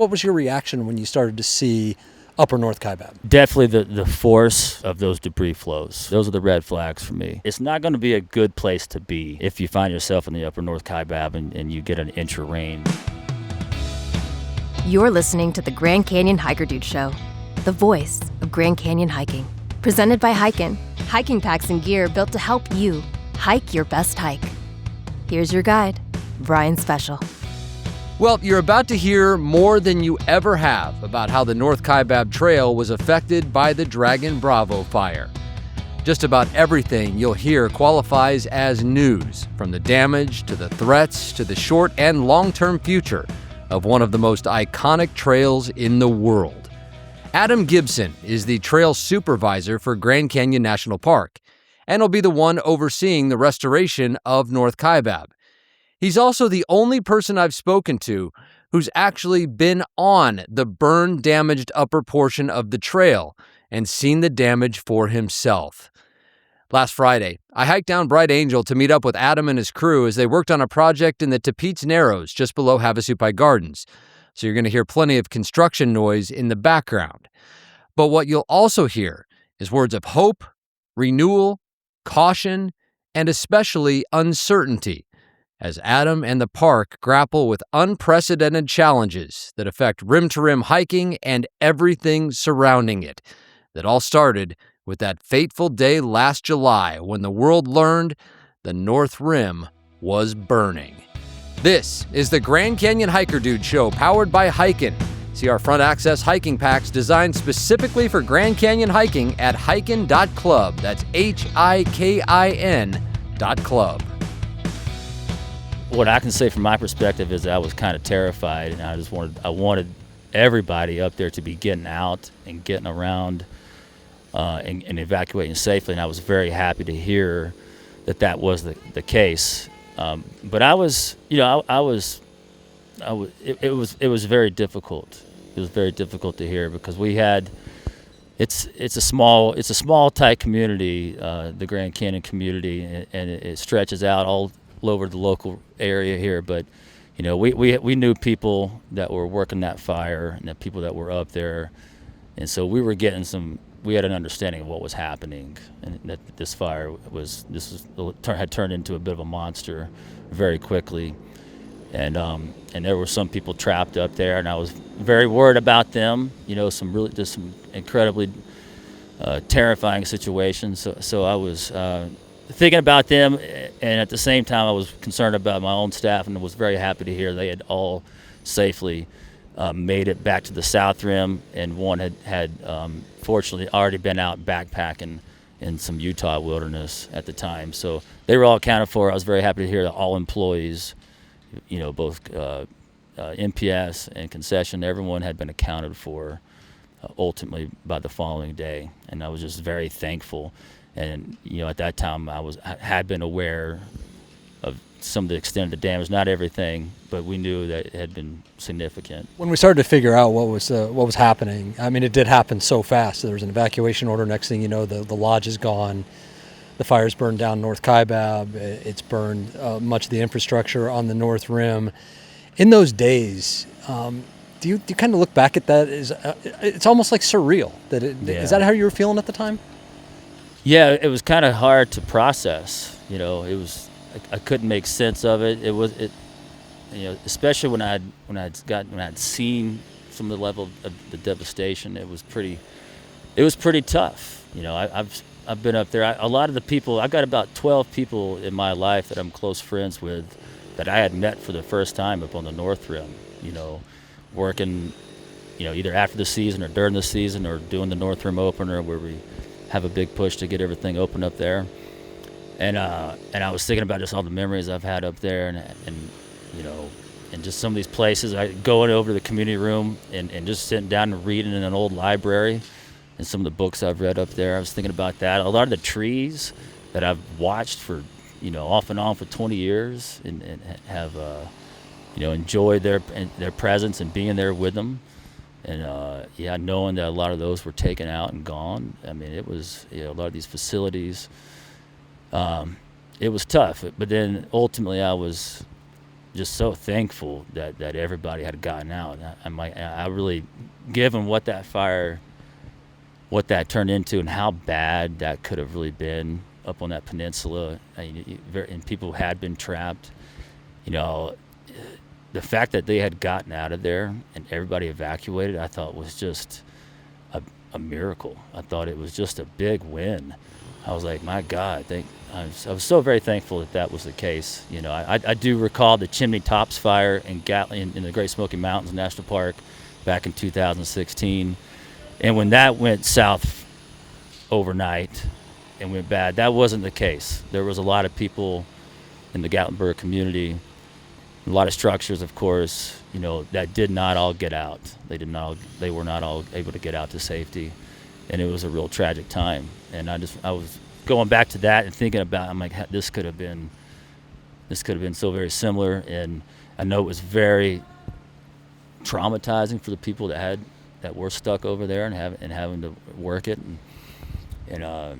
What was your reaction when you started to see Upper North Kaibab? Definitely the force of those debris flows. Those are the red flags for me. It's not going to be a good place to be if you find yourself in the Upper North Kaibab and you get an inch of rain. You're listening to the Grand Canyon Hiker Dude Show, the voice of Grand Canyon hiking. Presented by hiKin, hiking packs and gear built to help you hike your best hike. Here's your guide, Brian Special. Well, you're about to hear more than you ever have about how the North Kaibab Trail was affected by the Dragon Bravo fire. Just about everything you'll hear qualifies as news, from the damage to the threats to the short and long-term future of one of the most iconic trails in the world. Adam Gibson is the trail supervisor for Grand Canyon National Park, and will be the one overseeing the restoration of North Kaibab. He's also the only person I've spoken to who's actually been on the burn-damaged upper portion of the trail and seen the damage for himself. Last Friday, I hiked down Bright Angel to meet up with Adam and his crew as they worked on a project in the Tapeats Narrows just below Havasupai Gardens, so you're going to hear plenty of construction noise in the background. But what you'll also hear is words of hope, renewal, caution, and especially uncertainty, as Adam and the park grapple with unprecedented challenges that affect rim-to-rim hiking and everything surrounding it, that all started with that fateful day last July when the world learned the North Rim was burning. This is the Grand Canyon Hiker Dude Show, powered by hiKin. See our front access hiking packs designed specifically for Grand Canyon hiking at hikin.club. That's HIKIN.club. What I can say from my perspective is that I was kind of terrified, and I wanted everybody up there to be getting out and getting around and evacuating safely, and I was very happy to hear that was the case. But it was very difficult. It was very difficult to hear because it's a small tight community, the Grand Canyon community, and it stretches out all over the local area here. But we knew people that were working that fire and the people that were up there, and so we had an understanding of what was happening, and that this fire had turned into a bit of a monster very quickly, and there were some people trapped up there, and I was very worried about them. Some incredibly terrifying situations. So I was thinking about them, and at the same time I was concerned about my own staff, and was very happy to hear they had all safely made it back to the South Rim, and one had fortunately already been out backpacking in some Utah wilderness at the time. So they were all accounted for. I was very happy to hear that all employees, both MPS and concession, everyone had been accounted for ultimately by the following day, and I was just very thankful. And at that time I had been aware of some of the extent of the damage, not everything, but we knew that it had been significant. When we started to figure out what was happening, I mean, it did happen so fast. There was an evacuation order. Next thing you know, the lodge is gone. The fire's burned down North Kaibab. It's burned much of the infrastructure on the North Rim. In those days, do you kind of look back at that? It's almost like surreal. Is that how you were feeling at the time? Yeah, it was kind of hard to process. I couldn't make sense of it. Especially when I'd seen some of the level of the devastation. It was pretty tough. I've been up there. A lot of the people, I've got about 12 people in my life that I'm close friends with that I had met for the first time up on the North Rim. Working, either after the season or during the season, or doing the North Rim opener where we have a big push to get everything open up there. And I was thinking about just all the memories I've had up there, and just some of these places. Going over to the community room and just sitting down and reading in an old library, and some of the books I've read up there. I was thinking about that. A lot of the trees that I've watched for, off and on for 20 years, and have enjoyed their presence and being there with them. And knowing that a lot of those were taken out and gone. I mean, it was a lot of these facilities. It was tough, but then ultimately I was just so thankful that everybody had gotten out. I really, given what that fire, what that turned into, and how bad that could have really been up on that peninsula, and people had been trapped. The fact that they had gotten out of there and everybody evacuated, I thought was just a miracle. I thought it was just a big win. I was like, my God, I was so very thankful that was the case. I do recall the Chimney Tops fire in the Great Smoky Mountains National Park back in 2016. And when that went south overnight and went bad, that wasn't the case. There was a lot of people in the Gatlinburg community, a lot of structures, of course, that did not all get out. They were not all able to get out to safety, and it was a real tragic time. And I was going back to that and thinking about, I'm like, this could have been so very similar. And I know it was very traumatizing for the people that were stuck over there and having to work it, but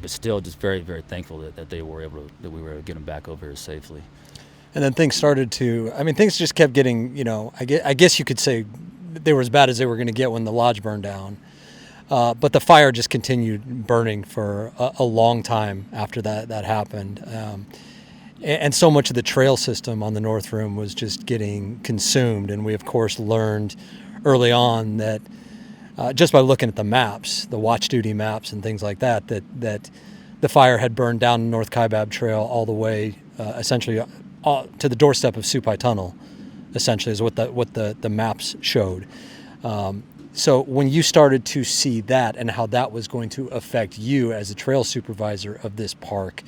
still just very, very thankful that we were able to get them back over here safely. And then things things just kept getting, I guess you could say they were as bad as they were going to get when the lodge burned down. But the fire just continued burning for a long time after that happened. And so much of the trail system on the North Rim was just getting consumed. And we, of course, learned early on that just by looking at the maps, the watch duty maps and things like that the fire had burned down the North Kaibab Trail all the way essentially to the doorstep of Supai Tunnel, essentially, is what the maps showed. So when you started to see that and how that was going to affect you as a trail supervisor of this park,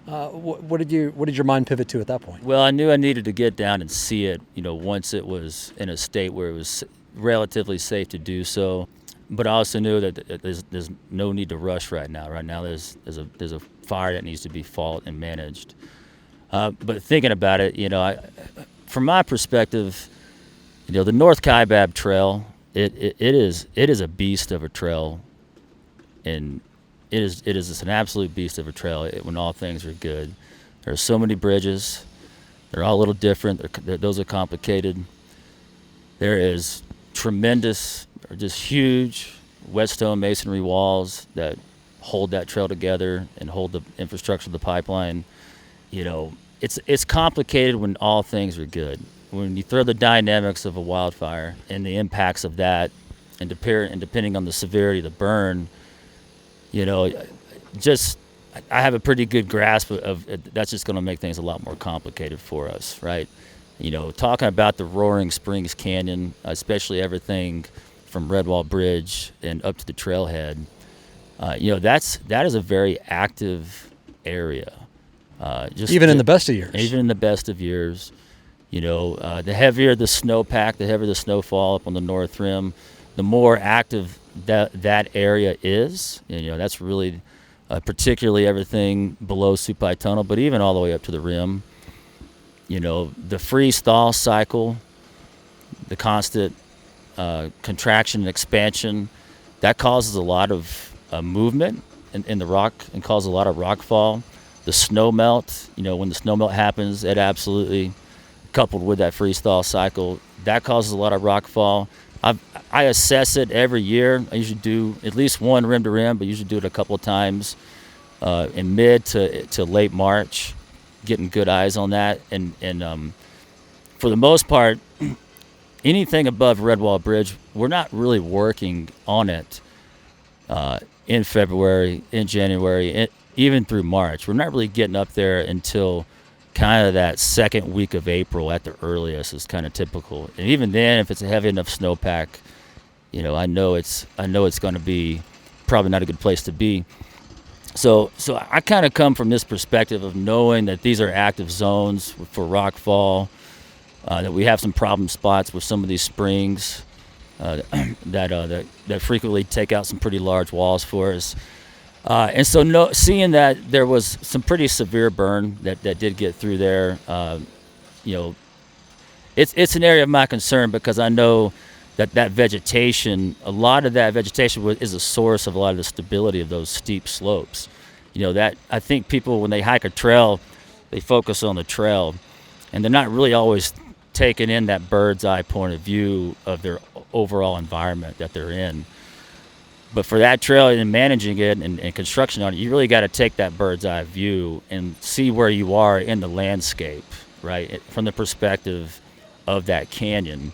what did your mind pivot to at that point? Well, I knew I needed to get down and see it, once it was in a state where it was relatively safe to do so. But I also knew that there's no need to rush right now. Right now, there's a fire that needs to be fought and managed. But thinking about it, from my perspective, the North Kaibab Trail, it is a beast of a trail, and it is an absolute beast of a trail when all things are good. There are so many bridges. They're all a little different. Those are complicated. There is tremendous, or just huge, whetstone masonry walls that hold that trail together and hold the infrastructure of the pipeline. It's complicated when all things are good. When you throw the dynamics of a wildfire and the impacts of that, and depending on the severity of the burn, I have a pretty good grasp of that's just going to make things a lot more complicated for us, right? Talking about the Roaring Springs Canyon, especially everything from Redwall Bridge and up to the trailhead, that is a very active area. Even in the best of years. Even in the best of years. The heavier the snowpack, the heavier the snowfall up on the North Rim, the more active that area is. That's really particularly everything below Supai Tunnel, but even all the way up to the rim. The freeze-thaw cycle, the constant contraction and expansion, that causes a lot of movement in the rock and causes a lot of rock fall. The snow melt, when the snow melt happens, it absolutely, coupled with that freeze-thaw cycle, that causes a lot of rock fall. I assess it every year. I usually do at least one rim to rim, but usually do it a couple of times in mid to late March, getting good eyes on that. And for the most part, anything above Redwall Bridge, we're not really working on it in February, in January, even through March. We're not really getting up there until kind of that second week of April at the earliest is kind of typical. And even then, if it's a heavy enough snowpack, I know it's going to be probably not a good place to be. So I kind of come from this perspective of knowing that these are active zones for rock fall, that we have some problem spots with some of these springs that frequently take out some pretty large walls for us. And so seeing that there was some pretty severe burn that did get through there, it's an area of my concern because I know that vegetation, a lot of that vegetation is a source of a lot of the stability of those steep slopes. That I think people, when they hike a trail, they focus on the trail. and they're not really always taking in that bird's eye point of view of their overall environment that they're in. But for that trail and managing it and construction on it, you really got to take that bird's eye view and see where you are in the landscape, right, from the perspective of that canyon.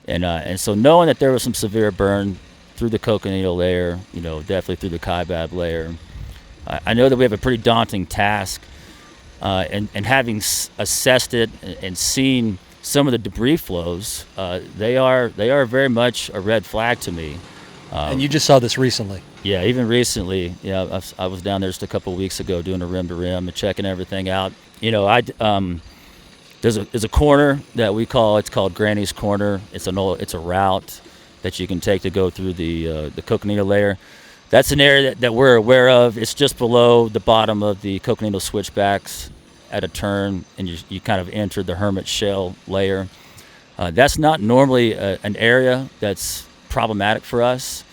And so knowing that there was some severe burn through the Coconino layer, definitely through the Kaibab layer, I know that we have a pretty daunting task. And having assessed it and seen some of the debris flows, they are very much a red flag to me. And you just saw this recently. Yeah, even recently. I was down there just a couple of weeks ago doing a rim to rim and checking everything out. There's a corner that we call, it's called Granny's Corner. It's a route that you can take to go through the Coconino layer. That's an area that we're aware of. It's just below the bottom of the Coconino switchbacks at a turn, and you kind of enter the Hermit Shale layer. That's not normally an area that's problematic for us,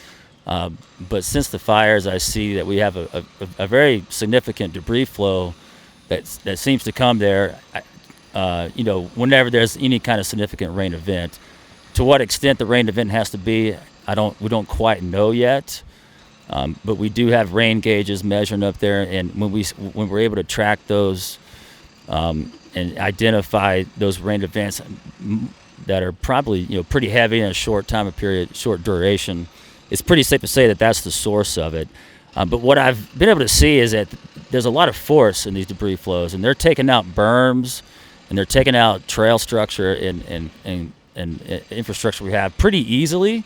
but since the fires, I see that we have a very significant debris flow that seems to come there. Whenever there's any kind of significant rain event. To what extent the rain event has to be, we don't quite know yet. But we do have rain gauges measuring up there, and when we're able to track those and identify those rain events that are probably pretty heavy in a short duration, it's pretty safe to say that that's the source of it. But what I've been able to see is that there's a lot of force in these debris flows, and they're taking out berms, and they're taking out trail structure and infrastructure we have pretty easily,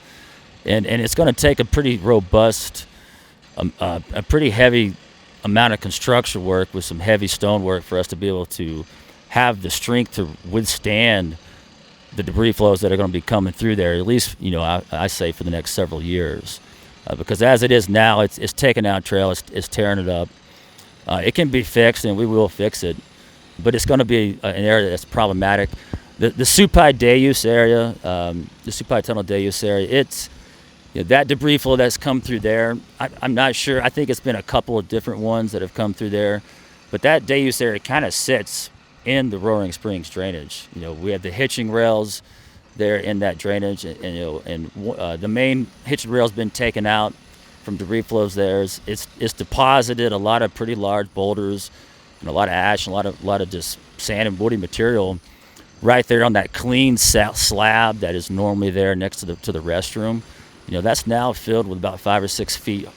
and it's going to take a pretty robust. A pretty heavy amount of construction work with some heavy stonework for us to be able to have the strength to withstand the debris flows that are going to be coming through there, at least, I say for the next several years. Because as it is now, it's taking out trail, it's tearing it up. It can be fixed, and we will fix it, but it's going to be an area that's problematic. The Supai Deus area, the Supai Tunnel Deus area, that debris flow that's come through there, I'm not sure. I think it's been a couple of different ones that have come through there. But that Deus area kind of sits in the Roaring Springs drainage. We have the hitching rails there in that drainage. And the main hitching rail's been taken out from debris flows there. It's deposited a lot of pretty large boulders and a lot of ash and a lot of just sand and woody material right there on that clean slab that is normally there next to the restroom. That's now filled with about 5 or 6 feet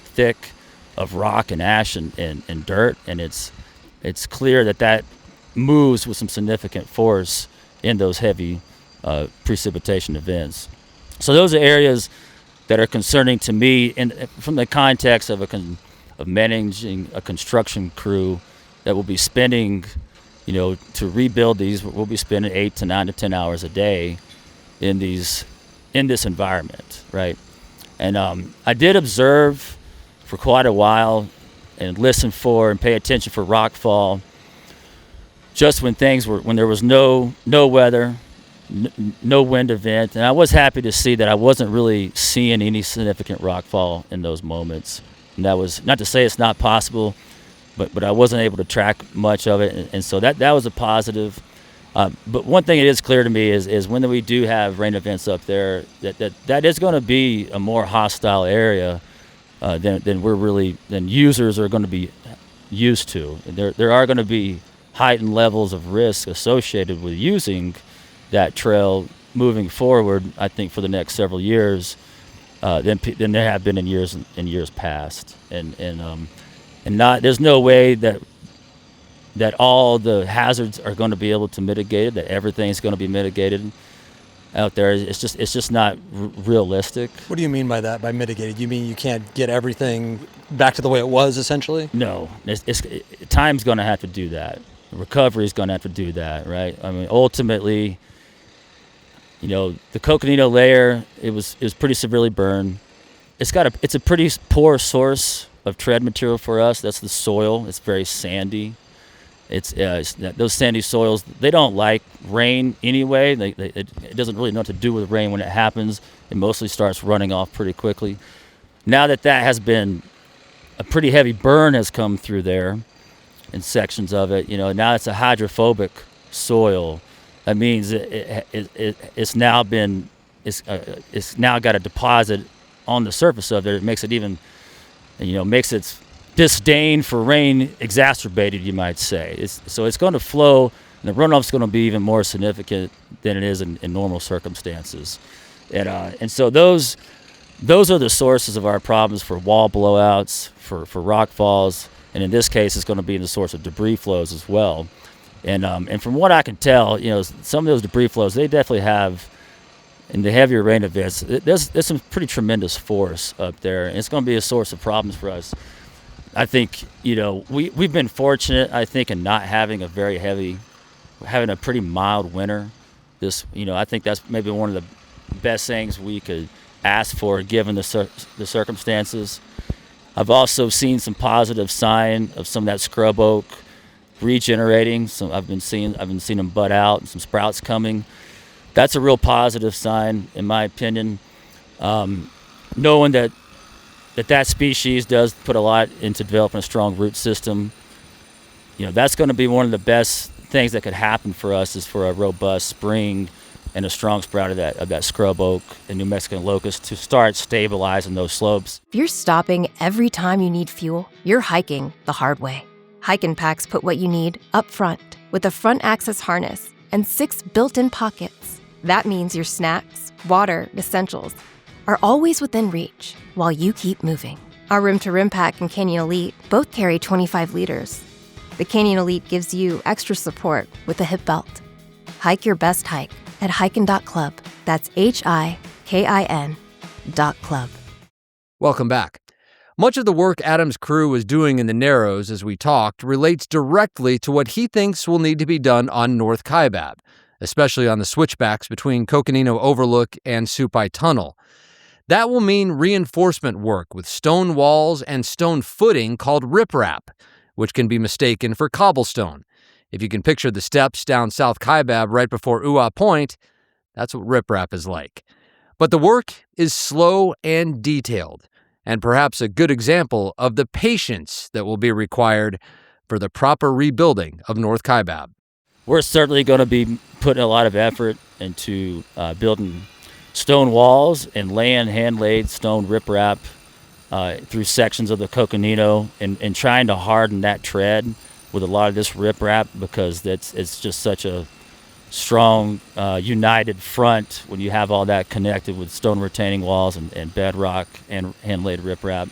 thick of rock and ash and dirt, and it's clear that moves with some significant force in those heavy precipitation events. So those are areas that are concerning to me, and from the context of managing a construction crew that will be spending, to rebuild these, we'll be spending 8 to 9 to 10 hours a day in this environment, right? And I did observe for quite a while and listen for and pay attention for rockfall just when there was no weather, no wind event. And I was happy to see that I wasn't really seeing any significant rockfall in those moments. And that was not to say it's not possible, but I wasn't able to track much of it. And so that was a positive. But one thing that is clear to me is when we do have rain events up there, that is going to be a more hostile area than users are going to be used to. There are going to be heightened levels of risk associated with using that trail moving forward, I think, for the next several years than there have been in years past. And there's no way that all the hazards are going to be able to mitigate it, that everything's going to be mitigated out there. It's just not realistic. What do you mean by that, by mitigated? You mean you can't get everything back to the way it was, essentially? No. Time's going to have to do that. Recovery is going to have to do that, right? I mean, ultimately, the Coconino layer, it was pretty severely burned. It's a pretty poor source of tread material for us. That's the soil. It's very sandy. Those sandy soils, they don't like rain anyway. It doesn't really know what to do with rain when it happens. It mostly starts running off pretty quickly. Now that has been, a pretty heavy burn has come through there in sections of it. Now it's a hydrophobic soil, that means it's now got a deposit on the surface of it. It makes it even, makes its disdain for rain exacerbated, you might say. So it's going to flow, and the runoff's going to be even more significant than it is in normal circumstances. And so those are the sources of our problems for wall blowouts, for rock falls, and in this case, it's going to be the source of debris flows as well. And from what I can tell, some of those debris flows, they definitely have, in the heavier rain events, there's some pretty tremendous force up there, and it's going to be a source of problems for us. I think, we've been fortunate, I think, in not having having a pretty mild winter. I think that's maybe one of the best things we could ask for given the circumstances. I've also seen some positive sign of some of that scrub oak regenerating. So I've been seeing them bud out and some sprouts coming. That's a real positive sign, in my opinion. Knowing that species does put a lot into developing a strong root system, that's going to be one of the best things that could happen for us, is for a robust spring and a strong sprout of that scrub oak and New Mexican locust to start stabilizing those slopes. If you're stopping every time you need fuel, you're hiking the hard way. hiKin packs put what you need up front with a front access harness and 6 built-in pockets. That means your snacks, water, essentials are always within reach while you keep moving. Our Rim-to-Rim pack and Canyon Elite both carry 25 liters. The Canyon Elite gives you extra support with a hip belt. Hike your best hike at hikin.club. That's HIKIN.club. Welcome back. Much of the work Adam's crew was doing in the Narrows as we talked relates directly to what he thinks will need to be done on North Kaibab, especially on the switchbacks between Coconino Overlook and Supai Tunnel. That will mean reinforcement work with stone walls and stone footing called riprap, which can be mistaken for cobblestone. If you can picture the steps down South Kaibab right before Uwa Point, that's what riprap is like. But the work is slow and detailed, and perhaps a good example of the patience that will be required for the proper rebuilding of North Kaibab. We're certainly going to be putting a lot of effort into building stone walls and laying hand-laid stone riprap through sections of the Coconino and trying to harden that tread with a lot of this riprap, because it's just such a strong, united front when you have all that connected with stone retaining walls and bedrock and hand-laid riprap.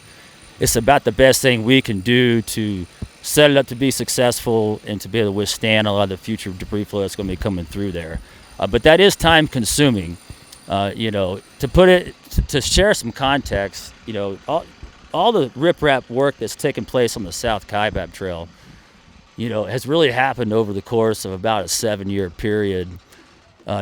It's about the best thing we can do to set it up to be successful and to be able to withstand a lot of the future debris flow that's going to be coming through there. But that is time-consuming. To share some context, all the riprap work that's taken place on the South Kaibab Trail, has really happened over the course of about a 7-year period,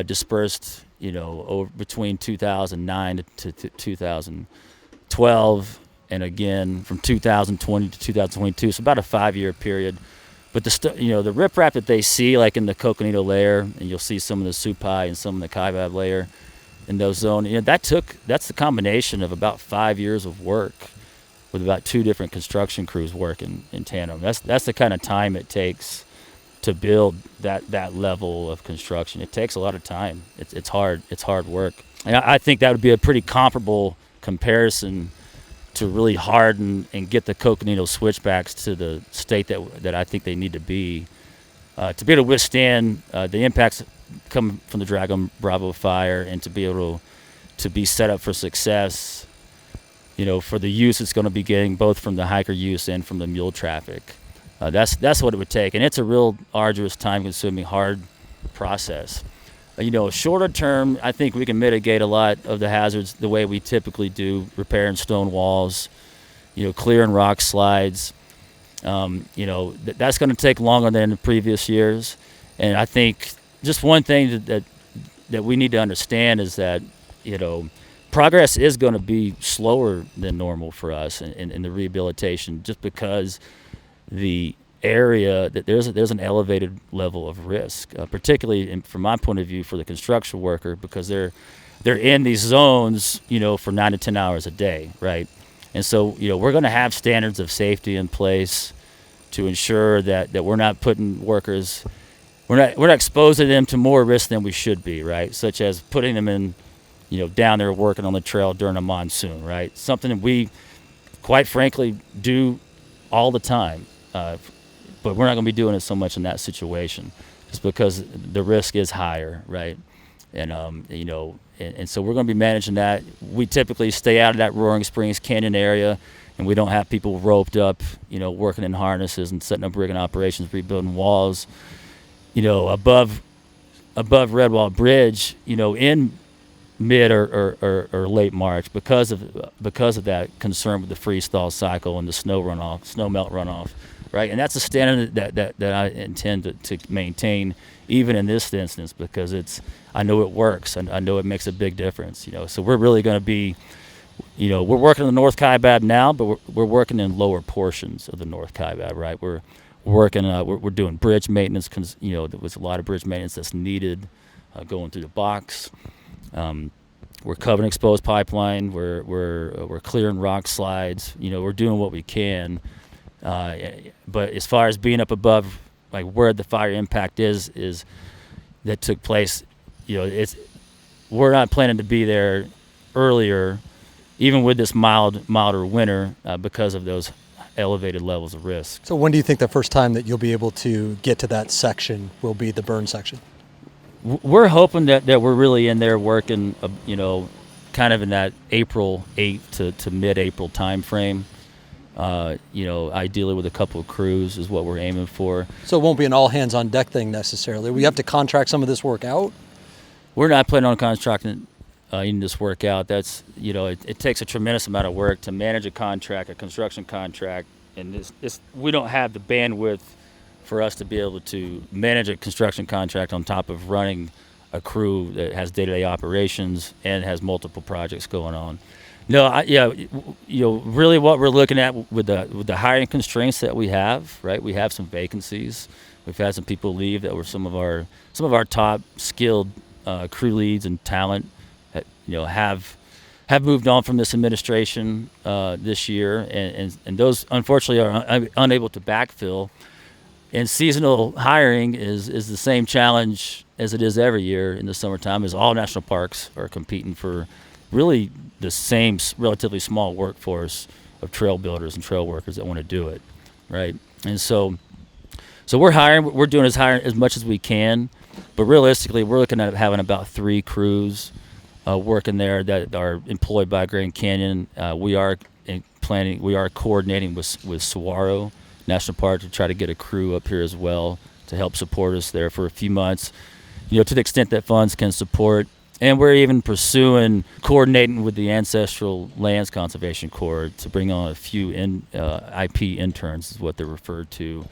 dispersed, over between 2009 to 2012, and again from 2020 to 2022. So about a 5-year period. But the riprap that they see, like in the Coconino layer, and you'll see some of the Supai and some of the Kaibab layer in those zones, that's the combination of about 5 years of work, with about 2 different construction crews working in tandem. That's the kind of time it takes to build that level of construction. It takes a lot of time. It's hard work. And I think that would be a pretty comparable comparison to really harden and get the Coconino switchbacks to the state that I think they need to be able to withstand the impacts coming from the Dragon Bravo fire, and to be able to be set up for success, for the use it's going to be getting, both from the hiker use and from the mule traffic. That's what it would take, and it's a real arduous, time-consuming, hard process. Shorter term, I think we can mitigate a lot of the hazards the way we typically do, repairing stone walls, clearing rock slides. That's going to take longer than in previous years, and I think just one thing that we need to understand is that, progress is going to be slower than normal for us in the rehabilitation, just because the area that there's an elevated level of risk, particularly from my point of view for the construction worker, because they're in these zones, for 9 to 10 hours a day, right? And so, we're going to have standards of safety in place to ensure that we're not putting workers we're not exposing them to more risk than we should be, right? Such as putting them in, down there working on the trail during a monsoon, right? Something that we, quite frankly, do all the time, but we're not going to be doing it so much in that situation, just because the risk is higher, right? And and so we're going to be managing that. We typically stay out of that Roaring Springs Canyon area, and we don't have people roped up, working in harnesses and setting up rigging operations, rebuilding walls, above Redwall Bridge, in mid or late March because of that concern with the freeze thaw cycle and the snow melt runoff, right? And that's a standard that I intend to maintain even in this instance, because I know it works and I know it makes a big difference, So we're really going to be, we're working on the North Kaibab now, but we're working in lower portions of the North Kaibab, right? We're working, we're doing bridge maintenance, there was a lot of bridge maintenance that's needed going through the box. We're covering exposed pipeline. We're clearing rock slides. We're doing what we can. But as far as being up above, like where the fire impact is that took place, we're not planning to be there earlier, even with this milder winter, because of those elevated levels of risk. So when do you think the first time that you'll be able to get to that section will be the burn section? We're hoping that we're really in there working, kind of in that April 8th to mid-April time frame. Ideally with a couple of crews is what we're aiming for. So it won't be an all-hands-on-deck thing necessarily. We have to contract some of this work out? We're not planning on contracting this work out. That's, it takes a tremendous amount of work to manage a construction contract, and we don't have the bandwidth for us to be able to manage a construction contract on top of running a crew that has day-to-day operations and has multiple projects going on. No, really what we're looking at with the hiring constraints that we have, right? We have some vacancies. We've had some people leave that were some of our top skilled crew leads and talent that, have moved on from this administration this year, and those unfortunately are unable to backfill. And seasonal hiring is the same challenge as it is every year in the summertime, as all national parks are competing for really the same relatively small workforce of trail builders and trail workers that want to do it, right? And so we're hiring. We're doing as much as we can, but realistically, we're looking at having about 3 crews working there that are employed by Grand Canyon. We are coordinating with Saguaro National Park to try to get a crew up here as well to help support us there for a few months, to the extent that funds can support. And we're even pursuing coordinating with the Ancestral Lands Conservation Corps to bring on a few IP interns, is what they're referred to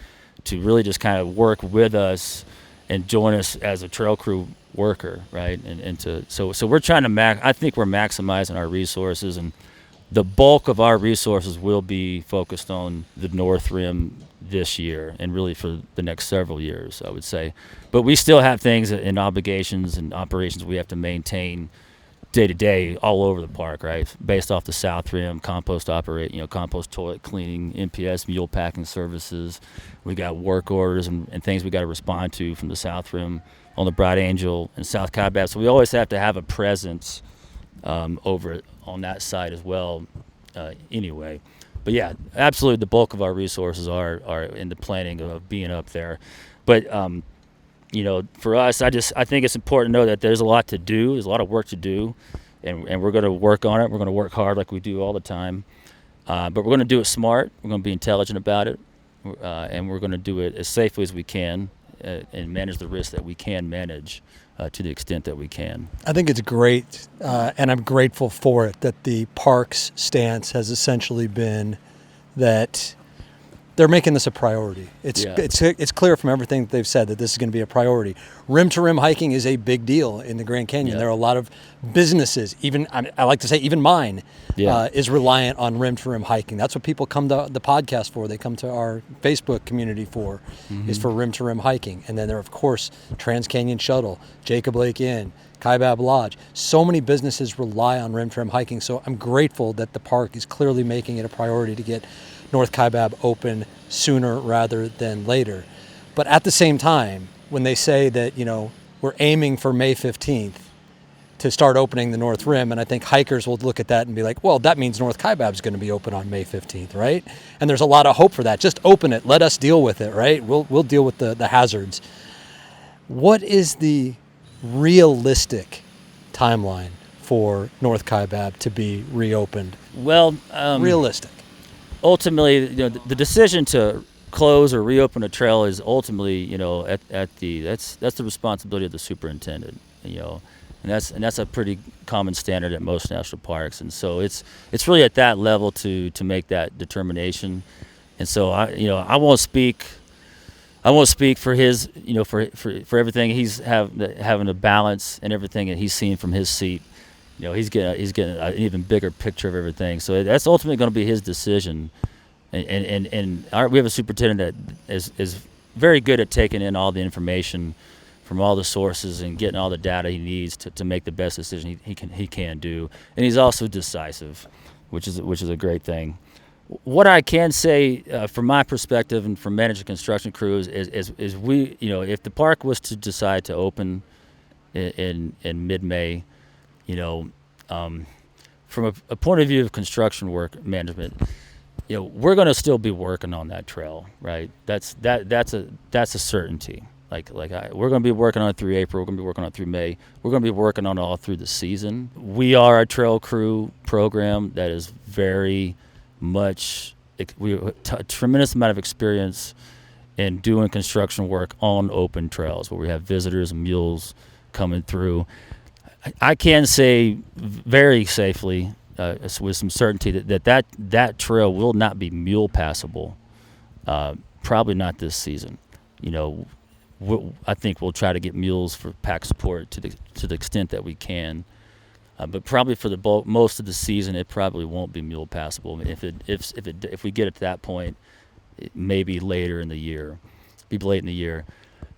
really just kind of work with us and join us as a trail crew worker, right? So we're trying to I think we're maximizing our resources, and the bulk of our resources will be focused on the North Rim this year and really for the next several years, I would say. But we still have things and obligations and operations we have to maintain day to day all over the park, right? Based off the South Rim, compost toilet cleaning, NPS mule packing services. We got work orders and things we got to respond to from the South Rim on the Bright Angel and South Kaibab. So we always have to have a presence over on that side as well, anyway. But yeah, absolutely, the bulk of our resources are in the planning of being up there. But for us, I think it's important to know that there's a lot to do. There's a lot of work to do, and we're going to work on it. We're going to work hard like we do all the time. But we're going to do it smart. We're going to be intelligent about it, and we're going to do it as safely as we can and manage the risk that we can manage to the extent that we can. I think it's great, and I'm grateful for it, that the park's stance has essentially been that they're making this a priority. It's clear from everything that they've said that this is going to be a priority. Rim-to-rim hiking is a big deal in the Grand Canyon. There are a lot of businesses, even I like to say even mine, is reliant on rim-to-rim hiking. That's what people come to the podcast for. They come to our Facebook community for, is for rim-to-rim hiking. And then there are, of course, Trans-Canyon Shuttle, Jacob Lake Inn, Kaibab Lodge. So many businesses rely on rim-to-rim hiking. So I'm grateful that the park is clearly making it a priority to get North Kaibab open sooner rather than later. But at the same time, when they say that, we're aiming for May 15th to start opening the North Rim, and I think hikers will look at that and be like, well, that means North Kaibab is going to be open on May 15th, right? And there's a lot of hope for that. Just open it. Let us deal with it, right? We'll deal with the hazards. What is the realistic timeline for North Kaibab to be reopened? Well, realistic. Ultimately, the decision to close or reopen a trail is ultimately, that's the responsibility of the superintendent, and that's a pretty common standard at most national parks, and so it's really at that level to make that determination, and so I won't speak for his, for everything he's having a balance and everything that he's seen from his seat. He's getting an even bigger picture of everything. So that's ultimately going to be his decision. And we have a superintendent that is very good at taking in all the information from all the sources and getting all the data he needs to make the best decision he can do. And he's also decisive, which is a great thing. What I can say from my perspective and from managing construction crews is we, if the park was to decide to open in mid-May, from a point of view of construction work management, we're going to still be working on that trail, right? That's a certainty. We're going to be working on it through April. We're going to be working on it through May. We're going to be working on it all through the season. We are a trail crew program that is very much, we have a tremendous amount of experience in doing construction work on open trails where we have visitors and mules coming through. I can say very safely, with some certainty, that trail will not be mule passable. Probably not this season. I think we'll try to get mules for pack support to the extent that we can, but probably for the most of the season, it probably won't be mule passable. If we get it to that point, it may be later in the year, be late in the year.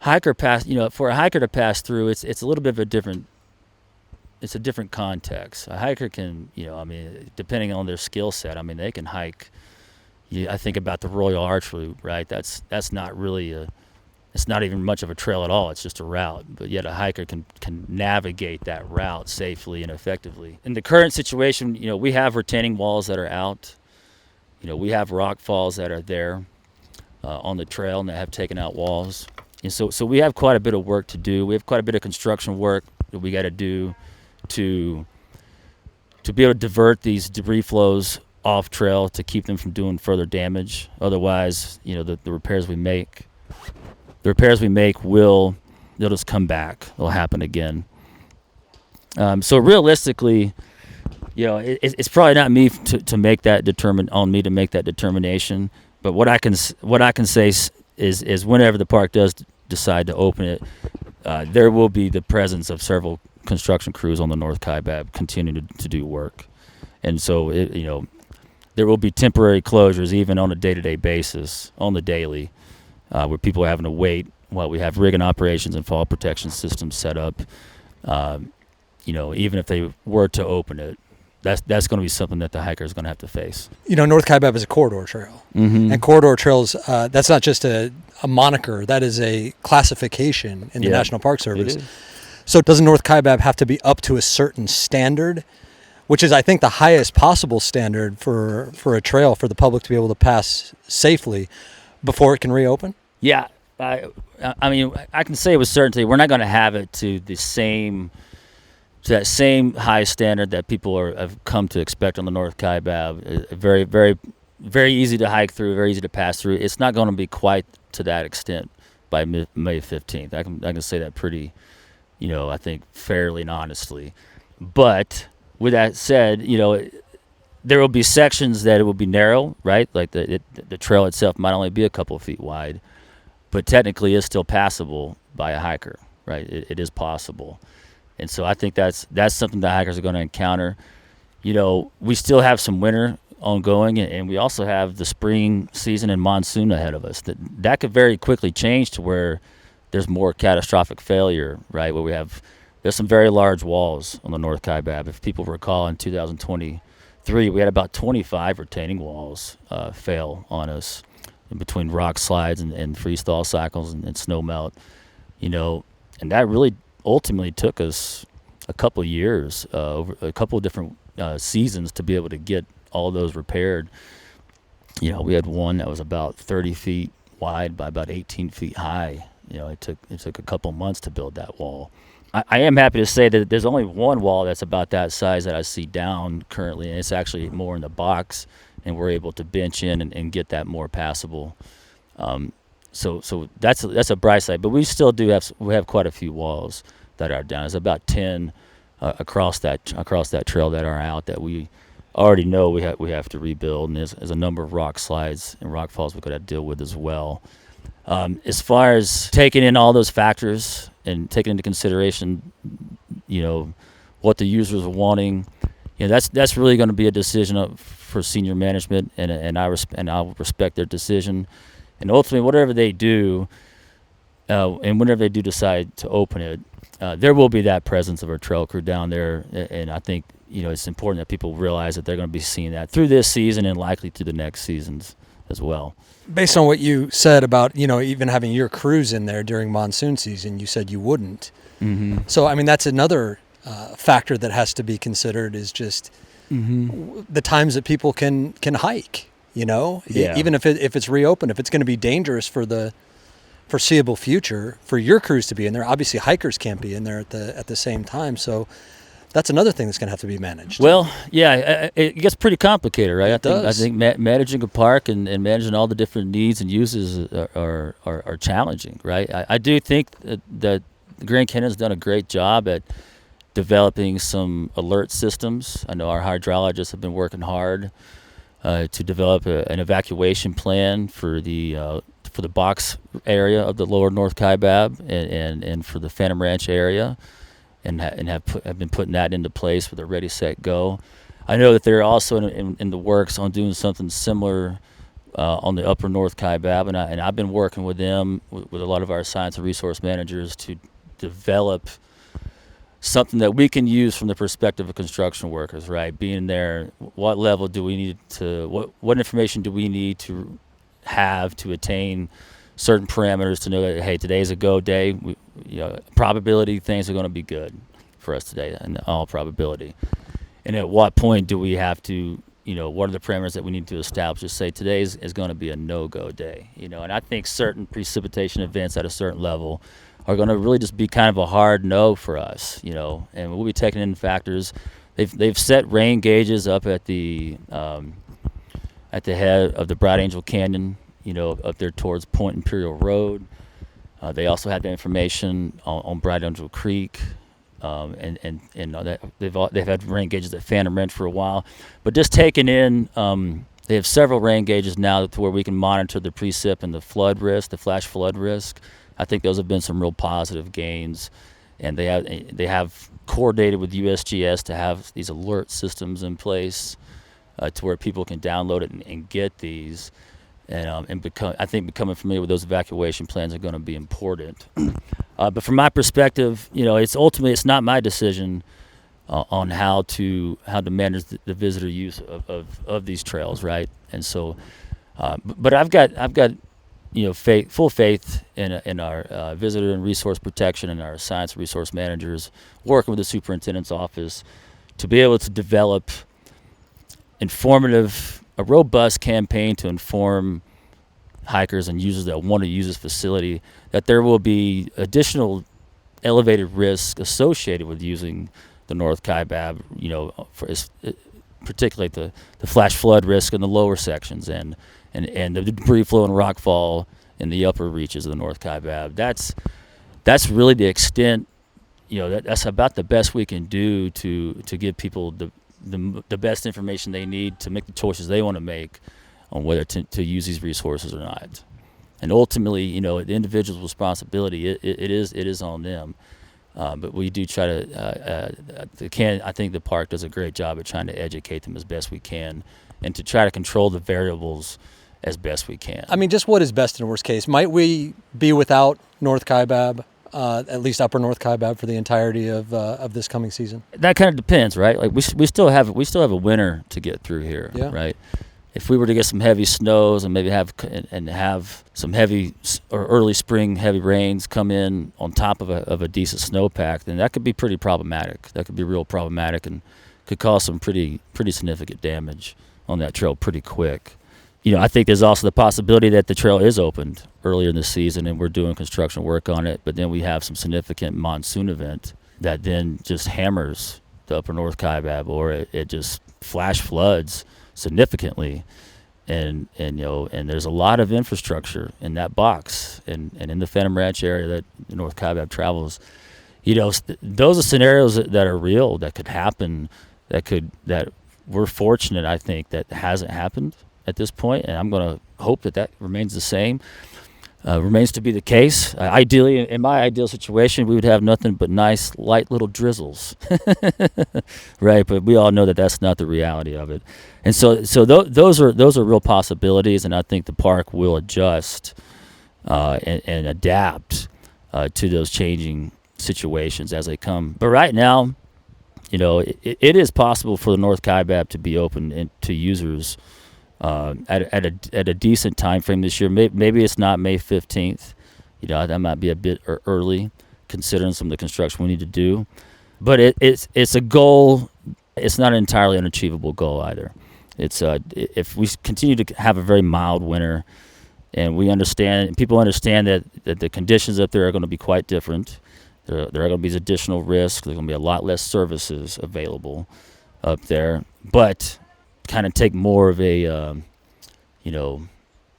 For a hiker to pass through, it's a little bit of a different. It's a different context. A hiker can, depending on their skill set, they can hike. I think about the Royal Arch route, right? That's not really it's not even much of a trail at all. It's just a route. But yet a hiker can navigate that route safely and effectively. In the current situation, we have retaining walls that are out. We have rock falls that are there on the trail and that have taken out walls. And so we have quite a bit of work to do. We have quite a bit of construction work that we got to do to be able to divert these debris flows off trail to keep them from doing further damage. Otherwise, the repairs we make they'll just come back. They'll happen again. So realistically, it's probably not me to make that determination. But what I can say is whenever the park does decide to open it, there will be the presence of several construction crews on the North Kaibab continuing to do work, and so there will be temporary closures even on a day-to-day basis, on the daily, where people are having to wait while we have rigging operations and fall protection systems set up. Even if they were to open it, that's going to be something that the hiker is going to have to face. North Kaibab is a corridor trail, and corridor trails, that's not just a moniker, that is a classification in the National Park Service. So doesn't North Kaibab have to be up to a certain standard, which is, I think, the highest possible standard for a trail for the public to be able to pass safely before it can reopen? Yeah. I can say with certainty we're not going to have it to that same high standard that people have come to expect on the North Kaibab. Very, very, very easy to hike through, very easy to pass through. It's not going to be quite to that extent by May 15th. I can say that pretty, I think fairly and honestly. But with that said, there will be sections that it will be narrow, right? Like the trail itself might only be a couple of feet wide, but technically it's still passable by a hiker, right? It is possible. And so I think that's something that hikers are going to encounter. We still have some winter ongoing, and we also have the spring season and monsoon ahead of us. That could very quickly change to where there's more catastrophic failure, right? Where there's some very large walls on the North Kaibab. If people recall, in 2023, we had about 25 retaining walls fail on us in between rock slides and freeze-thaw cycles and snow melt. And that really ultimately took us a couple of years, over a couple of different seasons to be able to get all those repaired. We had one that was about 30 feet wide by about 18 feet high. It took a couple months to build that wall. I am happy to say that there's only one wall that's about that size that I see down currently, and it's actually more in the box, and we're able to bench in and get that more passable. So that's a bright side, but we still have quite a few walls that are down. There's about 10 across that trail that are out that we already know we have to rebuild, and there's a number of rock slides and rock falls we've got to deal with as well. As far as taking in all those factors and taking into consideration, what the users are wanting, that's really going to be a decision for senior management, and I'll respect their decision. And ultimately, whatever they do, and whenever they do decide to open it, there will be that presence of our trail crew down there, and I think it's important that people realize that they're going to be seeing that through this season and likely through the next seasons as well. Based on what you said about even having your crews in there during monsoon season, you said you wouldn't. Mm-hmm. So that's another factor that has to be considered, is just the times that people can hike. Yeah. Even if it's reopened, if it's going to be dangerous for the foreseeable future for your crews to be in there. Obviously, hikers can't be in there at the same time. So that's another thing that's going to have to be managed. Well, yeah, it gets pretty complicated, right? I think managing a park and managing all the different needs and uses are challenging, right? I do think that Grand Canyon's done a great job at developing some alert systems. I know our hydrologists have been working hard to develop an evacuation plan for the box area of the lower North Kaibab and for the Phantom Ranch area, and have been putting that into place with a ready, set, go. I know that they're also in the works on doing something similar on the Upper North Kaibab, and I've been working with them, with a lot of our science and resource managers, to develop something that we can use from the perspective of construction workers, right? Being there, what level do we need to, what information do we need to have to attain certain parameters to know that, hey, today's a go day, probability things are going to be good for us today, in all probability. And at what point do we have to, what are the parameters that we need to establish to say today is going to be a no-go day, and I think certain precipitation events at a certain level are going to really just be kind of a hard no for us, and we'll be taking in factors. They've set rain gauges up at the head of the Bright Angel Canyon, up there towards Point Imperial Road. They also had the information on Bright Angel Creek, and they've had rain gauges at Phantom Ranch for a while. But just taking in, they have several rain gauges now to where we can monitor the precip and the flood risk, the flash flood risk. I think those have been some real positive gains, and they have coordinated with USGS to have these alert systems in place to where people can download it and get these, and becoming familiar with those evacuation plans are going to be important. But from my perspective, it's not my decision on how to manage the visitor use of these trails, right? And so, but I've got full faith in our visitor and resource protection and our science and resource managers working with the superintendent's office to be able to develop a robust campaign to inform hikers and users that want to use this facility that there will be additional elevated risk associated with using the North Kaibab, particularly the flash flood risk in the lower sections and the debris flow and rockfall in the upper reaches of the North Kaibab. That's really the extent, that's about the best we can do to give people the best information they need to make the choices they want to make on whether to use these resources or not. And ultimately, the individual's responsibility, it is on them. But we do try to, I think the park does a great job at trying to educate them as best we can and to try to control the variables as best we can. I mean, just what is best in worst case? Might we be without North Kaibab, at least Upper North Kaibab, for the entirety of this coming season? That kind of depends, right? Like we still have a winter to get through here, yeah. Right? if we were to get some heavy snows and maybe have some heavy or early spring heavy rains come in on top of a decent snowpack, then that could be pretty problematic. That could be real problematic and could cause some pretty significant damage on that trail pretty quick. I think there's also the possibility that the trail is opened earlier in the season and we're doing construction work on it, but then we have some significant monsoon event that then just hammers the Upper North Kaibab, or it just flash floods significantly, and there's a lot of infrastructure in that box and in the Phantom Ranch area that the North Kaibab travels. Those are scenarios that are real, that could happen, that we're fortunate, I think, that hasn't happened at this point, and I'm going to hope that remains the same. Remains to be the case. Ideally, in my ideal situation, we would have nothing but nice, light little drizzles, right? But we all know that that's not the reality of it, and so those are real possibilities, and I think the park will adjust and adapt to those changing situations as they come. But right now, it is possible for the North Kaibab to be open to users at a decent time frame this year. Maybe it's not May 15th. That might be a bit early considering some of the construction we need to do. But it's a goal. It's not an entirely unachievable goal either. It's if we continue to have a very mild winter, and people understand that the conditions up there are going to be quite different. There are going to be additional risks. There's going to be a lot less services available up there, but kind of take more of a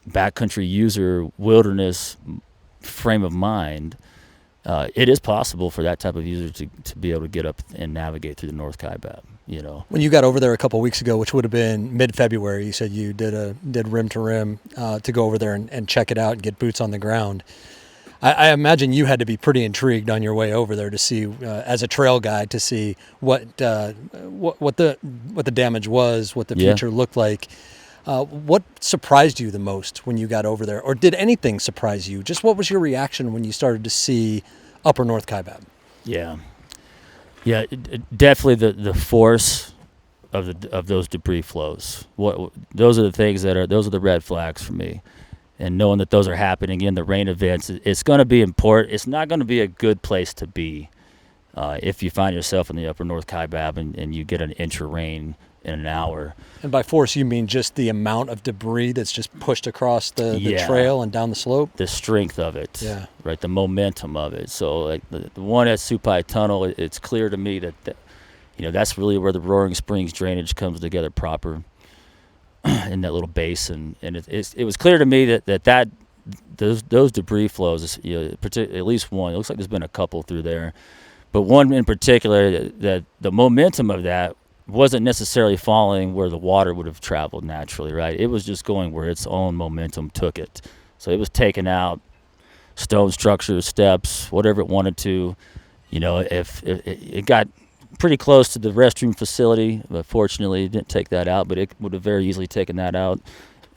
backcountry user wilderness frame of mind. It is possible for that type of user to be able to get up and navigate through the North Kaibab. When you got over there a couple of weeks ago, which would have been mid-February, you said you did rim to rim to go over there and check it out and get boots on the ground. I imagine you had to be pretty intrigued on your way over there to see, as a trail guide, to see what the damage was, what the future looked like. What surprised you the most when you got over there, or did anything surprise you? Just what was your reaction when you started to see Upper North Kaibab? Yeah, definitely the force of those debris flows. Those are the things those are the red flags for me. And knowing that those are happening in the rain events, it's going to be important. It's not going to be a good place to be if you find yourself in the Upper North Kaibab and you get an inch of rain in an hour. And by force, you mean just the amount of debris that's just pushed across the trail and down the slope? The strength of it, right? The momentum of it. So like the one at Supai Tunnel, it's clear to me that that's really where the Roaring Springs drainage comes together proper. In that little basin, and it was clear to me that those debris flows, at least one. It looks like there's been a couple through there, but one in particular, that the momentum of that wasn't necessarily following where the water would have traveled naturally, right? It was just going where its own momentum took it. So it was taking out stone structures, steps, whatever it wanted to. If it got pretty close to the restroom facility, but fortunately it didn't take that out, but it would have very easily taken that out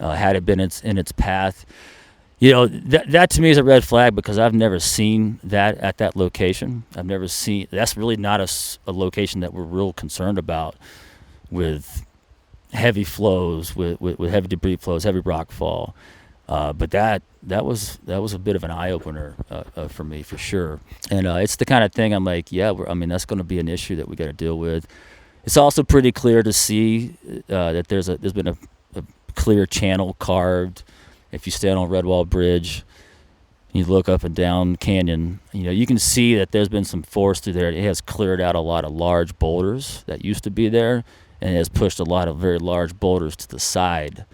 had it been in its path. That to me is a red flag, because I've never seen that at that location. That's really not a location that we're real concerned about with heavy flows, with heavy debris flows, heavy rock fall. But that was a bit of an eye opener for me, for sure. And it's the kind of thing I'm like, that's going to be an issue that we got to deal with. It's also pretty clear to see that there's been a clear channel carved. If you stand on Redwall Bridge, you look up and down canyon, you can see that there's been some force through there. It has cleared out a lot of large boulders that used to be there, and it has pushed a lot of very large boulders to the side.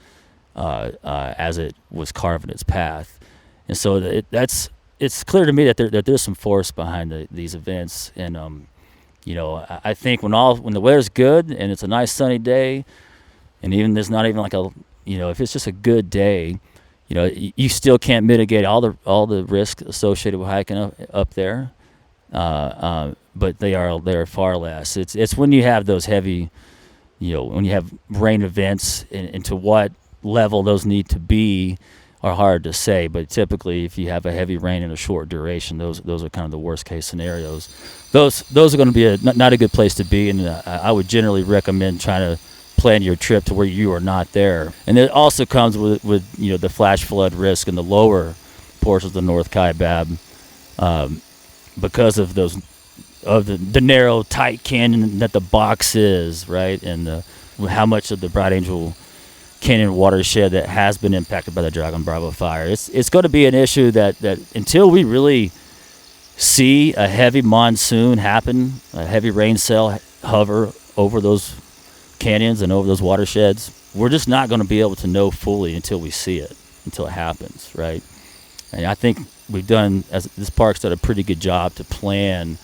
As it was carving its path, and so it's clear to me that there's some force behind these events, and I think when the weather's good and it's a nice sunny day, and even there's not even like if it's just a good day, you still can't mitigate all the risk associated with hiking up there, but they are far less. It's when you have those heavy, when you have rain events, and to what level those need to be are hard to say, but typically if you have a heavy rain in a short duration, those are kind of the worst case scenarios. Those are going to be not a good place to be, and I would generally recommend trying to plan your trip to where you are not there. And it also comes with the flash flood risk in the lower portions of the North Kaibab, because of the narrow, tight canyon that the box is, right, and how much of the Bright Angel Canyon watershed that has been impacted by the Dragon Bravo fire. It's going to be an issue that until we really see a heavy monsoon happen, a heavy rain cell hover over those canyons and over those watersheds, we're just not going to be able to know fully until we see it, until it happens, right? And I think this park's done a pretty good job to plan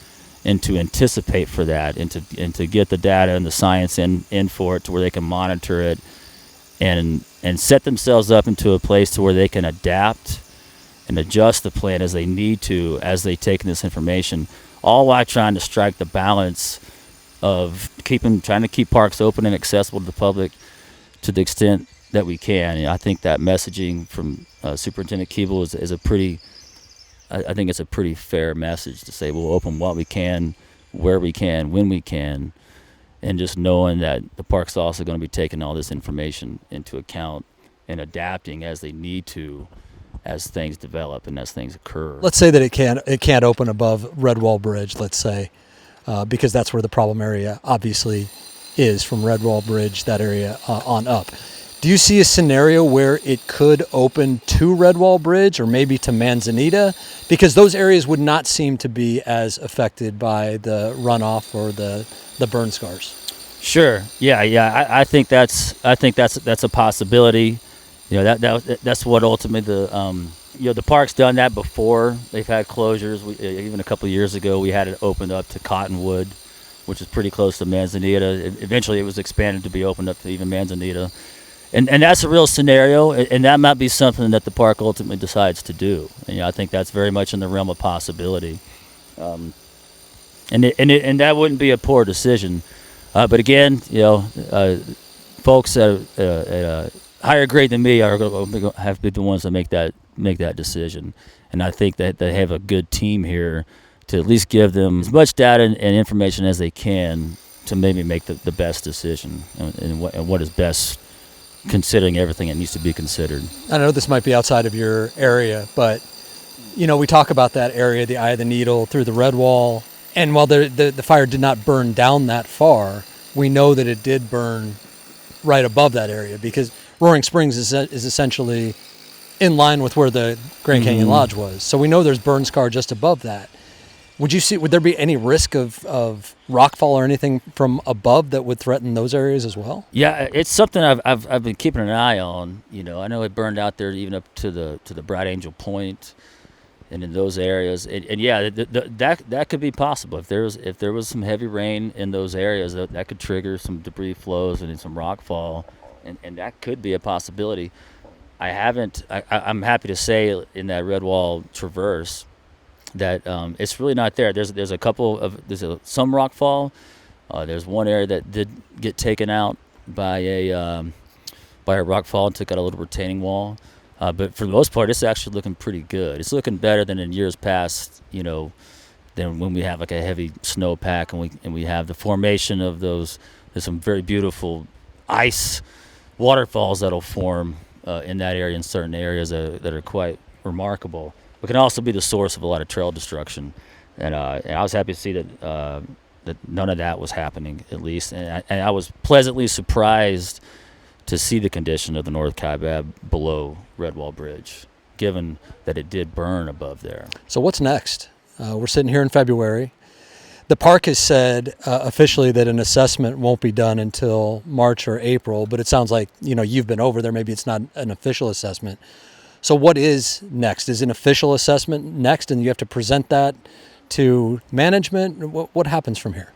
and to anticipate for that, and to get the data and the science in for it, to where they can monitor it and set themselves up into a place to where they can adapt and adjust the plan as they need to, as they take in this information, all while trying to strike the balance of trying to keep parks open and accessible to the public to the extent that we can. And I think that messaging from Superintendent Keeble is a pretty, I think it's a pretty fair message to say we'll open what we can, where we can, when we can, and just knowing that the park's also going to be taking all this information into account and adapting as they need to, as things develop and as things occur. Let's say that it can't open above Redwall Bridge, let's say, because that's where the problem area obviously is, from Redwall Bridge, that area on up. Do you see a scenario where it could open to Redwall Bridge or maybe to Manzanita? Because those areas would not seem to be as affected by the runoff or the burn scars. Sure. Yeah. I think that's a possibility. That's what ultimately the park's done that before. They've had closures. Even a couple of years ago, we had it opened up to Cottonwood, which is pretty close to Manzanita. Eventually, it was expanded to be opened up to even Manzanita. And that's a real scenario, and that might be something that the park ultimately decides to do. And I think that's very much in the realm of possibility. And that wouldn't be a poor decision. But again, folks at a higher grade than me are going to have to be the ones that make that decision. And I think that they have a good team here to at least give them as much data and information as they can to maybe make the best decision and what is best, considering everything that needs to be considered. I know this might be outside of your area, but we talk about that area, the eye of the needle through the red wall, and while the fire did not burn down that far, we know that it did burn right above that area, because Roaring Springs is essentially in line with where the Grand Canyon Lodge was. So we know there's burn scar just above that. Would there be any risk of rockfall or anything from above that would threaten those areas as well? Yeah, it's something I've been keeping an eye on. I know it burned out there even up to the Bright Angel Point, and in those areas. And yeah, that could be possible if there was some heavy rain in those areas. That could trigger some debris flows and some rockfall, and that could be a possibility. I'm happy to say in that Redwall Traverse that it's really not there. There's some rockfall. There's one area that did get taken out by a rockfall and took out a little retaining wall. But for the most part, it's actually looking pretty good. It's looking better than in years past, than when we have like a heavy snowpack and we have the formation of those. There's some very beautiful ice waterfalls that'll form in that area, in certain areas that are quite remarkable. It can also be the source of a lot of trail destruction, and I was happy to see that none of that was happening, at least, and I was pleasantly surprised to see the condition of the North Kaibab below Redwall Bridge, given that it did burn above there. So what's next? We're sitting here in February. The park has said officially that an assessment won't be done until March or April, but it sounds like you've been over there. Maybe it's not an official assessment. So what is next? Is an official assessment next, and you have to present that to management? What happens from here?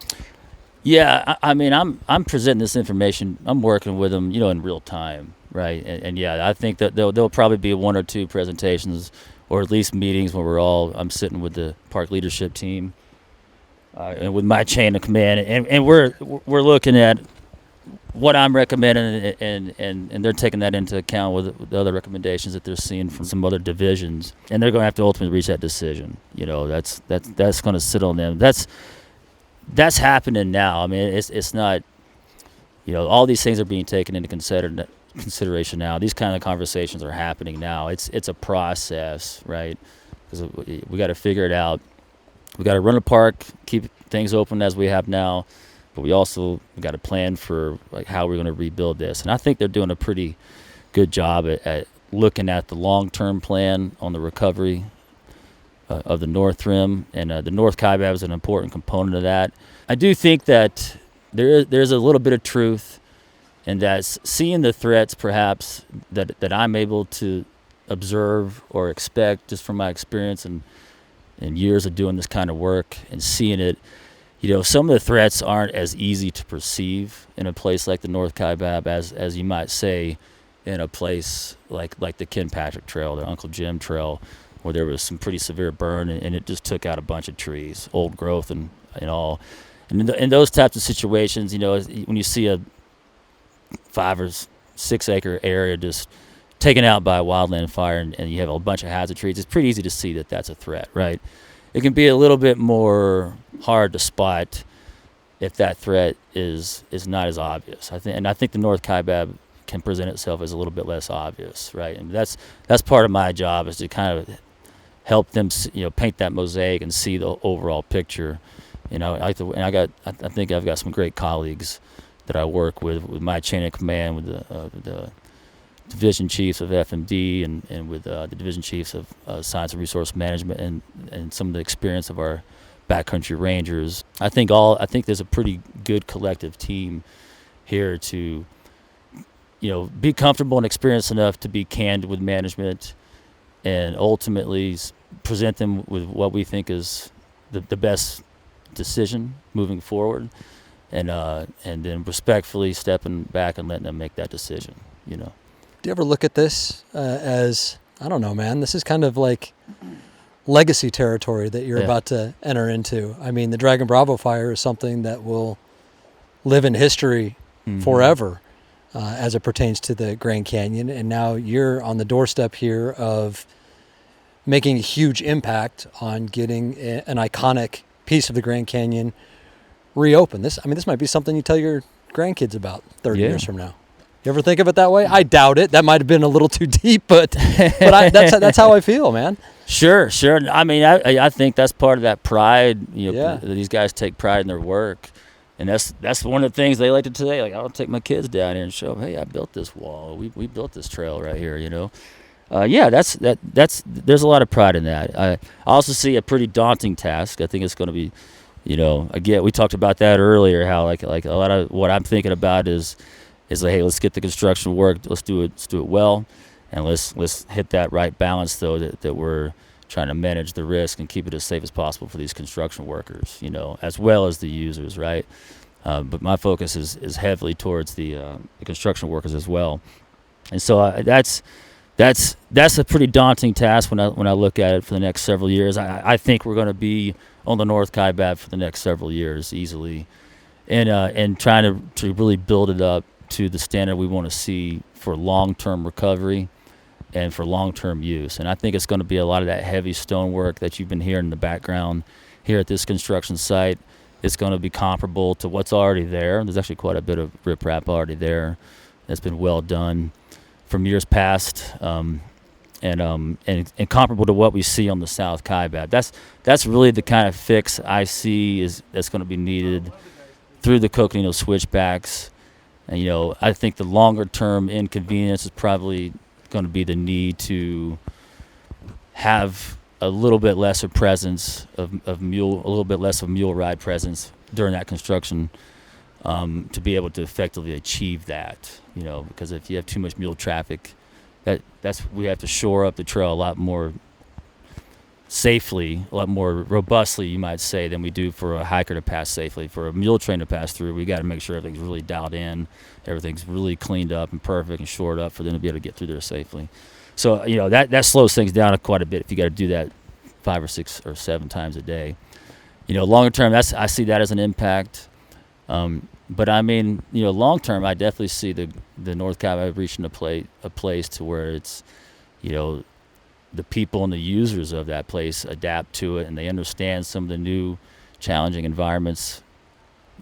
Yeah, I mean, I'm presenting this information. I'm working with them, in real time, right? And yeah, I think that there'll probably be one or two presentations, or at least meetings where I'm sitting with the park leadership team and with my chain of command, and we're looking at what I'm recommending, and they're taking that into account with the other recommendations that they're seeing from some other divisions, and they're going to have to ultimately reach that decision. That's going to sit on them. That's happening now. I mean, it's not all these things are being taken into consideration now. These kind of conversations are happening now. It's a process, right? Because we got to figure it out. We got to run a park, keep things open as we have now, but we got to plan for like how we're going to rebuild this. And I think they're doing a pretty good job at looking at the long-term plan on the recovery of the North Rim, and the North Kaibab is an important component of that. I do think that there's a little bit of truth in that, seeing the threats perhaps that I'm able to observe or expect just from my experience and years of doing this kind of work and seeing it. Some of the threats aren't as easy to perceive in a place like the North Kaibab as you might say in a place like the Kinship Trail, the Uncle Jim Trail, where there was some pretty severe burn and it just took out a bunch of trees, old growth and all. And in those types of situations, when you see a 5 or 6 acre area just taken out by a wildland fire and you have a bunch of hazard trees, it's pretty easy to see that that's a threat, right? It can be a little bit more hard to spot if that threat is not as obvious. I think the North Kaibab can present itself as a little bit less obvious, right? And that's part of my job, is to kind of help them, paint that mosaic and see the overall picture. I think I've got some great colleagues that I work with my chain of command, with the division chiefs of FMD and with the division chiefs of science and resource management and some of the experience of our backcountry rangers. I think there's a pretty good collective team here to be comfortable and experienced enough to be candid with management and ultimately present them with what we think is the best decision moving forward, and then respectfully stepping back and letting them make that decision. Do you ever look at this as, I don't know, man, this is kind of like legacy territory that you're about to enter into? I mean, the Dragon Bravo fire is something that will live in history forever as it pertains to the Grand Canyon. And now you're on the doorstep here of making a huge impact on getting an iconic piece of the Grand Canyon reopened. This might be something you tell your grandkids about 30 years from now. You ever think of it that way? I doubt it. That might have been a little too deep, but that's how I feel, man. Sure. I mean, I think that's part of that pride. These guys take pride in their work, and that's one of the things they like to say. Like, I'll take my kids down here and show them, hey, I built this wall. We built this trail right here. There's a lot of pride in that. I also see a pretty daunting task. I think it's going to be, again, we talked about that earlier. How like a lot of what I'm thinking about is like, hey, let's get the construction work. Let's do it well, and let's hit that right balance though, that we're trying to manage the risk and keep it as safe as possible for these construction workers, as well as the users, right? But my focus is heavily towards the construction workers as well, and so that's a pretty daunting task when I look at it for the next several years. I think we're going to be on the North Kaibab for the next several years easily, and trying to really build it up to the standard we want to see for long-term recovery and for long-term use. And I think it's going to be a lot of that heavy stonework that you've been hearing in the background here at this construction site. It's going to be comparable to what's already there. There's actually quite a bit of riprap already there that's been well done from years past, and comparable to what we see on the South Kaibab. That's really the kind of fix I see that's going to be needed through the Coconino switchbacks. And I think the longer term inconvenience is probably going to be the need to have a little bit lesser presence of mule ride presence during that construction, to be able to effectively achieve that. Because if you have too much mule traffic, we have to shore up the trail a lot more safely, a lot more robustly, you might say, than we do for a hiker to pass safely. For a mule train to pass through, we got to make sure everything's really dialed in, everything's really cleaned up and perfect and shored up for them to be able to get through there safely. So that slows things down quite a bit if you got to do that 5 or 6 or 7 times a day. Longer term, I see that as an impact. But I mean, long term, I definitely see the North Kaibab reaching a place to where it's, the people and the users of that place adapt to it, and they understand some of the new challenging environments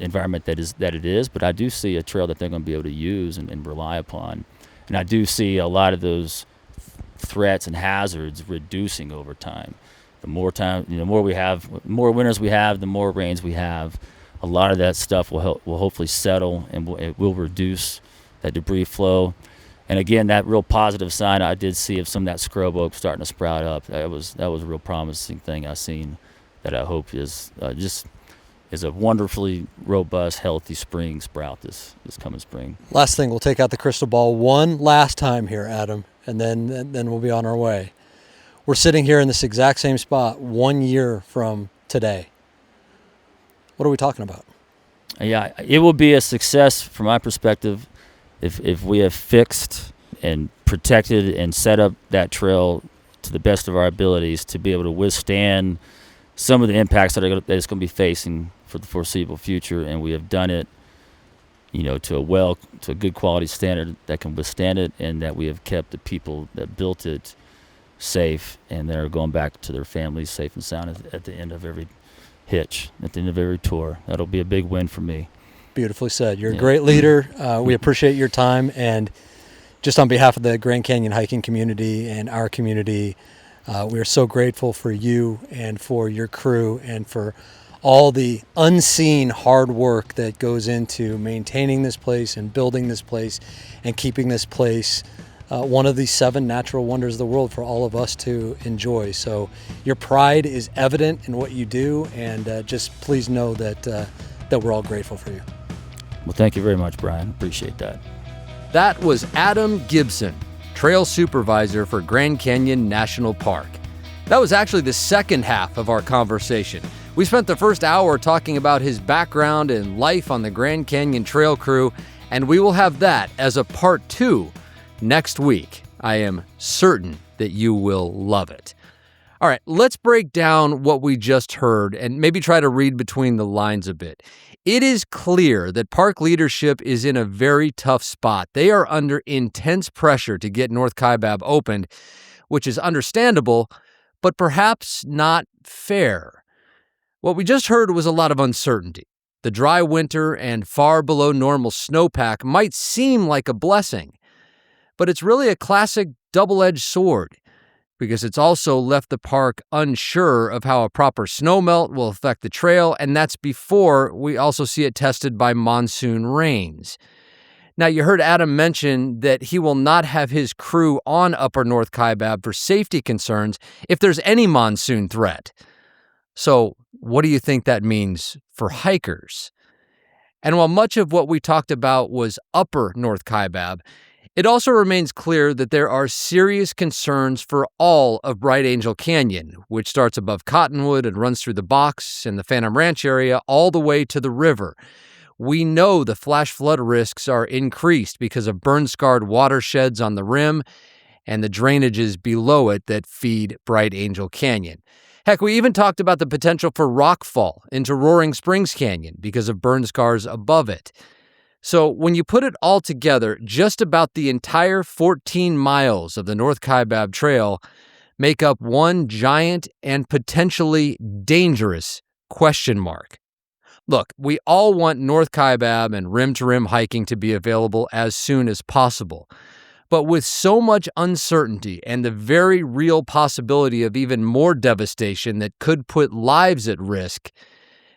environment that it is, but I do see a trail that they're going to be able to use and rely upon. And I do see a lot of those threats and hazards reducing over time. The more time, more we have, more winters we have, the more rains we have. A lot of that stuff will hopefully settle, and it will reduce that debris flow. And again, that real positive sign I did see of some of that scrub oak starting to sprout up. That was a real promising thing I seen, that I hope is a wonderfully robust, healthy spring sprout this coming spring. Last thing, we'll take out the crystal ball one last time here, Adam, and then we'll be on our way. We're sitting here in this exact same spot 1 year from today. What are we talking about? Yeah, it will be a success from my perspective if we have fixed and protected and set up that trail to the best of our abilities to be able to withstand some of the impacts that it's going to be facing for the foreseeable future, and we have done it, to a good quality standard that can withstand it, and that we have kept the people that built it safe, and they're going back to their families safe and sound at the end of every hitch, at the end of every tour. That'll be a big win for me. Beautifully said. You're a great leader. We appreciate your time, and just on behalf of the Grand Canyon hiking community and our community, we are so grateful for you and for your crew and for all the unseen hard work that goes into maintaining this place and building this place and keeping this place one of the 7 natural wonders of the world for all of us to enjoy. So your pride is evident in what you do, and just please know that we're all grateful for you. Well, thank you very much, Brian. Appreciate that. That was Adam Gibson, Trail Supervisor for Grand Canyon National Park. That was actually the second half of our conversation. We spent the first hour talking about his background and life on the Grand Canyon Trail crew, and we will have that as a part 2 next week. I am certain that you will love it. All right, let's break down what we just heard and maybe try to read between the lines a bit. It is clear that park leadership is in a very tough spot. They are under intense pressure to get North Kaibab opened, which is understandable, but perhaps not fair. What we just heard was a lot of uncertainty. The dry winter and far below normal snowpack might seem like a blessing, but it's really a classic double-edged sword, because it's also left the park unsure of how a proper snowmelt will affect the trail, and that's before we also see it tested by monsoon rains. Now, you heard Adam mention that he will not have his crew on Upper North Kaibab for safety concerns if there's any monsoon threat. So, what do you think that means for hikers? And while much of what we talked about was Upper North Kaibab, it also remains clear that there are serious concerns for all of Bright Angel Canyon, which starts above Cottonwood and runs through the Box and the Phantom Ranch area all the way to the river. We know the flash flood risks are increased because of burn-scarred watersheds on the rim and the drainages below it that feed Bright Angel Canyon. Heck, we even talked about the potential for rockfall into Roaring Springs Canyon because of burn scars above it. So when you put it all together, just about the entire 14 miles of the North Kaibab Trail make up one giant and potentially dangerous question mark. Look, we all want North Kaibab and rim-to-rim hiking to be available as soon as possible. But with so much uncertainty and the very real possibility of even more devastation that could put lives at risk,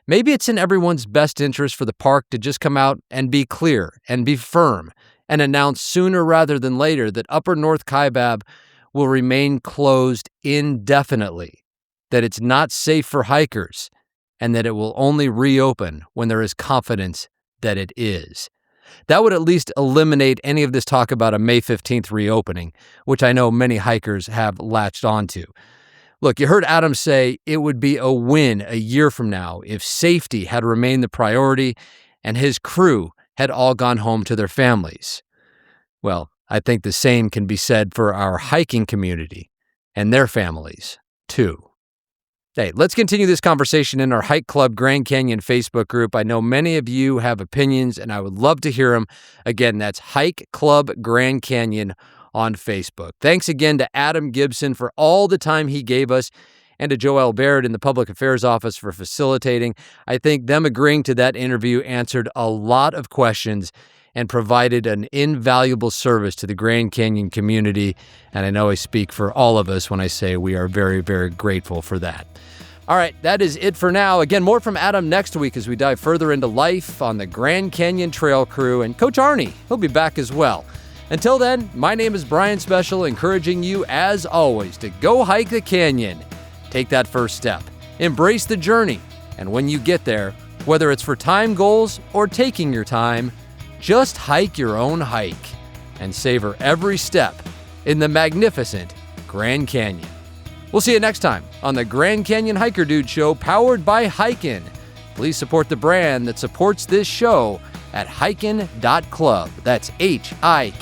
maybe it's in everyone's best interest for the park to just come out and be clear and be firm and announce sooner rather than later that Upper North Kaibab will remain closed indefinitely, that it's not safe for hikers, and that it will only reopen when there is confidence that it is. That would at least eliminate any of this talk about a May 15th reopening, which I know many hikers have latched onto. Look, you heard Adam say it would be a win a year from now if safety had remained the priority and his crew had all gone home to their families. Well, I think the same can be said for our hiking community and their families, too. Hey, let's continue this conversation in our Hike Club Grand Canyon Facebook group. I know many of you have opinions, and I would love to hear them. Again, that's Hike Club Grand Canyon on Facebook. Thanks again to Adam Gibson for all the time he gave us and to Joel Baird in the Public Affairs Office for facilitating. I think them agreeing to that interview answered a lot of questions and provided an invaluable service to the Grand Canyon community. And I know I speak for all of us when I say we are very, very grateful for that. All right, that is it for now. Again, more from Adam next week as we dive further into life on the Grand Canyon Trail crew. And Coach Arnie, he'll be back as well. Until then, my name is Brian Special, encouraging you, as always, to go hike the canyon. Take that first step. Embrace the journey. And when you get there, whether it's for time goals or taking your time, just hike your own hike and savor every step in the magnificent Grand Canyon. We'll see you next time on the Grand Canyon Hiker Dude Show, powered by hiKin. Please support the brand that supports this show at hikin.club. That's HIKIN.club.